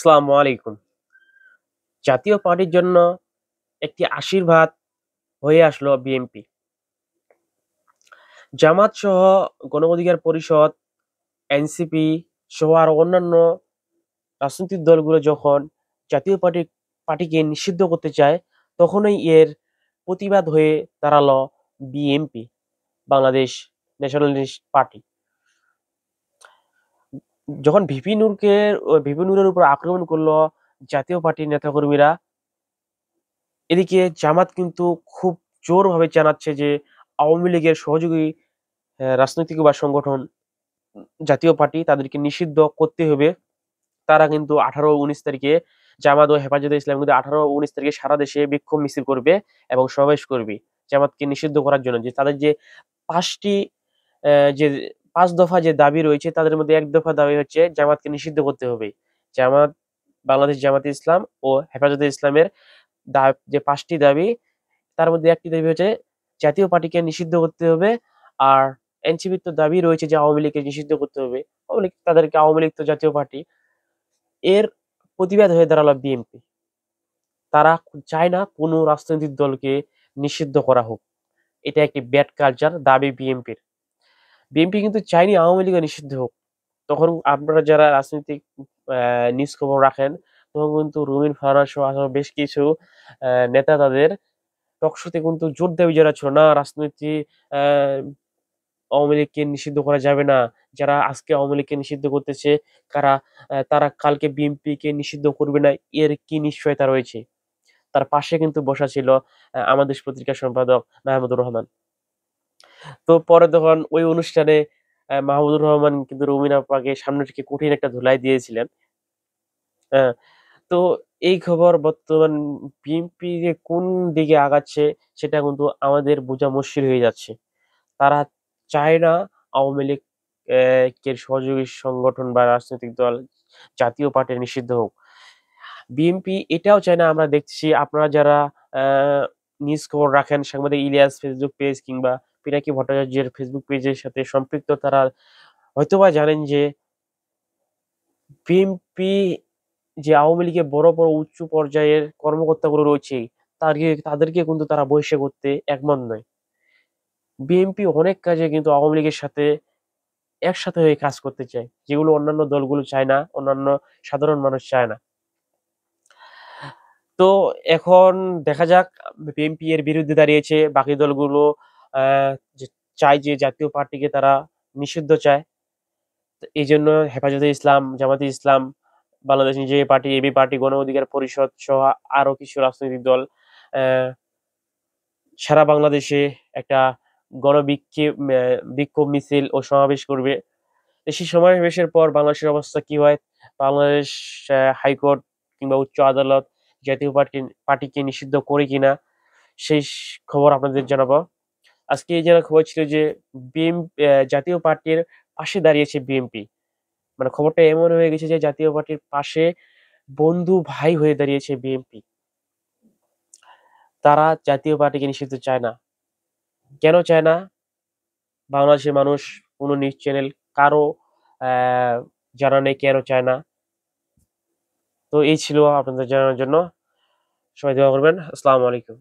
আসসালামু আলাইকুম। জাতীয় পার্টির জন্য একটি আশীর্বাদ হয়ে আসলো বিএনপি। জামাত সহ গণ অধিকার পরিষদ, এনসিপি সহ আরো অন্যান্য রাজনৈতিক দলগুলো যখন জাতীয় পার্টিকে নিষিদ্ধ করতে চায়, তখনই এর প্রতিবাদ হয়ে দাঁড়ালো বিএনপি, বাংলাদেশ ন্যাশনালিস্ট পার্টি। যখন ভিপি নূরের উপর আক্রমণ করলো জাতীয় পার্টির নেতাকর্মীরা, এদিকে জামাত কিন্তু খুব জোরভাবে জানাচ্ছে যে আওয়ামী লীগের সহযোগী রাজনৈতিক বা সংগঠন জাতীয় পার্টি তাদেরকে নিষিদ্ধ করতে হবে। তারা কিন্তু 18-19 তারিখে জামাত ও হেফাজতে ইসলাম কিন্তু 18-19 তারিখে সারা দেশে বিক্ষোভ মিছিল করবে এবং সমাবেশ করবে জামাতকে নিষিদ্ধ করার জন্য। যে তাদের যে 5টি যে 5 দফা যে দাবি রয়েছে, তাদের মধ্যে এক দফা দাবি হচ্ছে জামাতকে নিষিদ্ধ করতে হবে। জামাত, বাংলাদেশ জামাতে ইসলাম ও হেফাজতে ইসলামের যে 5টি দাবি, তার মধ্যে একটি দাবি হচ্ছে জাতীয় পার্টিকে নিষিদ্ধ করতে হবে। আর এনসিপির তো দাবি রয়েছে যে আওয়ামী লীগকে নিষিদ্ধ করতে হবে। আওয়ামী লীগ তো জাতীয় পার্টি। এর প্রতিবাদ হয়ে দাঁড়ালো বিএনপি। তারা চায় না কোনো রাজনৈতিক দলকে নিষিদ্ধ করা হোক। এটা একটি ব্যাড কালচার দাবি বিএনপির। বিএনপি কিন্তু চায়নি আওয়ামী লীগও নিষিদ্ধ হোক। তখন আপনারা যারা রাজনৈতিক নিউজ খবর রাখেন, তখন কিন্তু রুমিন ফারহানা সহ আরো বেশ কিছু নেতা তাদের টকশোতে কিন্তু জোর দাবি জানাচ্ছিল, না রাজনৈতিক আওয়ামী লীগকে নিষিদ্ধ করা যাবে না। যারা আজকে আওয়ামী লীগকে নিষিদ্ধ করতেছে, তারা কালকে বিএনপিকে নিষিদ্ধ করবে না, এর কি নিশ্চয়তা রয়েছে? তার পাশে কিন্তু বসা ছিল আমার দেশ পত্রিকার সম্পাদক মাহমুদুর রহমান। তো পরে তখন ওই অনুষ্ঠানে মাহমুদুর রহমান কিন্তু রুমিন আপাকে সামনে থেকে কঠিন একটা ধুলাই দিয়েছিলেন। হ্যাঁ, তো এই খবর বর্তমান বিএনপি যে কোন দিকে আগাচ্ছে, সেটা কিন্তু আমাদের বোঝা মুশকিল হয়ে যাচ্ছে। তারা চায় না আওয়ামী লীগ এর সহযোগী সংগঠন বা রাজনৈতিক দল জাতীয় পার্টি নিষিদ্ধ হোক। বিএনপি এটাও চায় না। আমরা দেখছি আপনারা যারা নিউজ খবর রাখেন, সাংবাদিক ইলিয়াস ফেসবুক পেজ কিংবা পিনাকি ভট্টাচার্যের ফেসবুক পেজের সাথে সম্পৃক্ত, তারা হয়তোবা জানেন যে বিএনপি যে আওয়ামী লীগের বড় বড় উচ্চ পর্যায়ের কর্মকর্তাগুলো রয়েছে, তাদেরকে কিন্তু তারা বহিষ্কার করতে একমত নয়। বিএনপি অনেক কাজে কিন্তু আওয়ামী লীগের সাথে একসাথে হয়ে কাজ করতে চায়, যেগুলো অন্যান্য দলগুলো চায় না, অন্যান্য সাধারণ মানুষ চায় না। তো এখন দেখা যাক, বিএনপি এর বিরুদ্ধে দাঁড়িয়েছে, বাকি দলগুলো আহ, যে চায় যে জাতীয় পার্টিকে তারা নিষিদ্ধ চায়। তো এই জন্য হেফাজতে ইসলাম, জামাতে ইসলাম, বাংলাদেশ নিজের পার্টি, এবি পার্টি, গণ অধিকার পরিষদ সহ আরো কিছু রাজনৈতিক দল আহ, সারা বাংলাদেশে একটা বিক্ষোভ মিছিল ও সমাবেশ করবে। সেই সমাবেশের পর বাংলাদেশের অবস্থা কি হয়, বাংলাদেশ হাইকোর্ট কিংবা উচ্চ আদালত জাতীয় পার্টিকে নিষিদ্ধ করে কিনা, সেই খবর আপনাদের জানাবো। আজকে এই জানা খবর ছিল যে জাতীয় পার্টির পাশে দাঁড়িয়েছে বিএনপি। মানে খবরটা এমন হয়ে গেছে যে জাতীয় পার্টির পাশে বন্ধু ভাই হয়ে দাঁড়িয়েছে বিএনপি। তারা জাতীয় পার্টিকে নিষিদ্ধ চায় না। কেন চায় না? বাংলাদেশের মানুষ কোনো নিউজ চ্যানেল কারো আহ জানা নেই কেন চায় না। তো এই ছিল আপনাদের জানানোর জন্য। সবাই দোয়া করবেন। আসসালামু আলাইকুম।